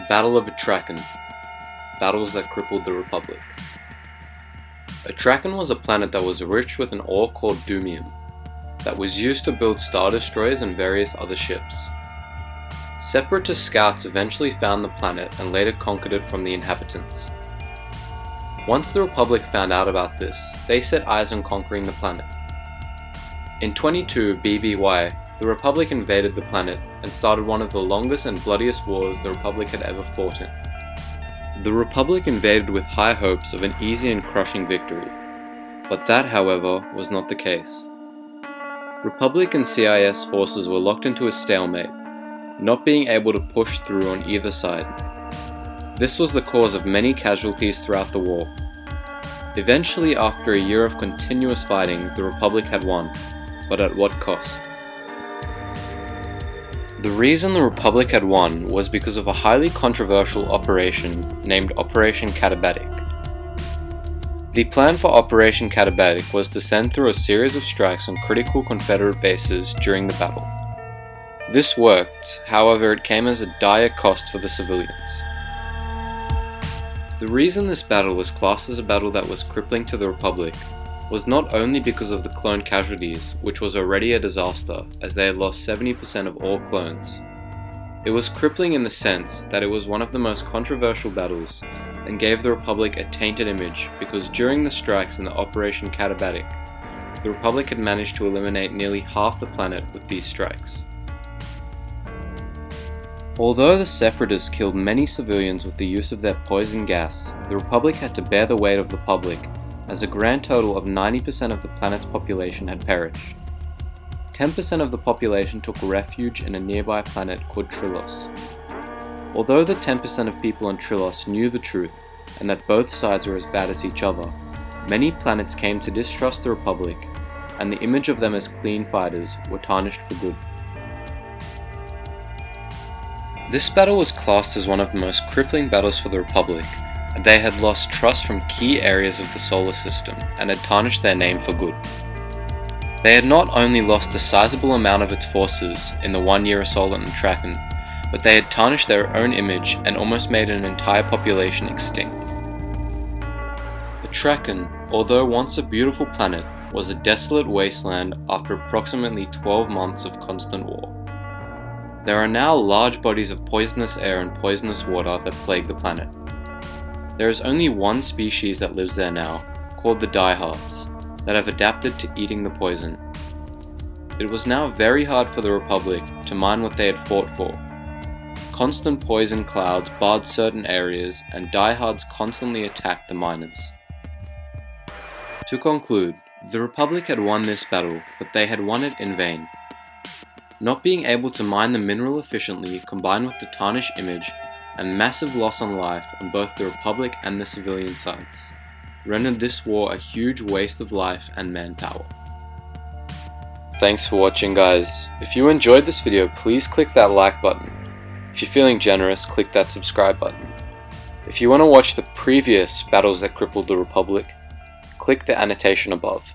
Battle of Atraken. Battles that crippled the Republic. Atraken was a planet that was rich with an ore called doomium, that was used to build Star Destroyers and various other ships. Separatist scouts eventually found the planet and later conquered it from the inhabitants. Once the Republic found out about this, they set eyes on conquering the planet. In 22 BBY, the Republic invaded the planet and started one of the longest and bloodiest wars the Republic had ever fought in. The Republic invaded with high hopes of an easy and crushing victory, but that, however, was not the case. Republic and CIS forces were locked into a stalemate, not being able to push through on either side. This was the cause of many casualties throughout the war. Eventually, after a year of continuous fighting, the Republic had won, but at what cost? The reason the Republic had won was because of a highly controversial operation named Operation Katabatic. The plan for Operation Katabatic was to send through a series of strikes on critical Confederate bases during the battle. This worked, however it came as a dire cost for the civilians. The reason this battle was classed as a battle that was crippling to the Republic was not only because of the clone casualties, which was already a disaster as they had lost 70% of all clones. It was crippling in the sense that it was one of the most controversial battles and gave the Republic a tainted image because during the strikes in the Operation Katabatic, the Republic had managed to eliminate nearly half the planet with these strikes. Although the Separatists killed many civilians with the use of their poison gas, the Republic had to bear the weight of the public, as a grand total of 90% of the planet's population had perished. 10% of the population took refuge in a nearby planet called Trilos. Although the 10% of people on Trilos knew the truth, and that both sides were as bad as each other, many planets came to distrust the Republic, and the image of them as clean fighters were tarnished for good. This battle was classed as one of the most crippling battles for the Republic, and they had lost trust from key areas of the solar system and had tarnished their name for good. They had not only lost a sizable amount of its forces in the one-year assault on Atraken, but they had tarnished their own image and almost made an entire population extinct. Atraken, although once a beautiful planet, was a desolate wasteland after approximately 12 months of constant war. There are now large bodies of poisonous air and poisonous water that plague the planet. There is only one species that lives there now, called the diehards, that have adapted to eating the poison. It was now very hard for the Republic to mine what they had fought for. Constant poison clouds barred certain areas, and diehards constantly attacked the miners. To conclude, the Republic had won this battle, but they had won it in vain. Not being able to mine the mineral efficiently, combined with the tarnished image, and massive loss on life on both the Republic and the civilian sides, rendered this war a huge waste of life and manpower. Thanks for watching, guys. If you enjoyed this video, please click that like button. If you're feeling generous, click that subscribe button. If you want to watch the previous battles that crippled the Republic, click the annotation above.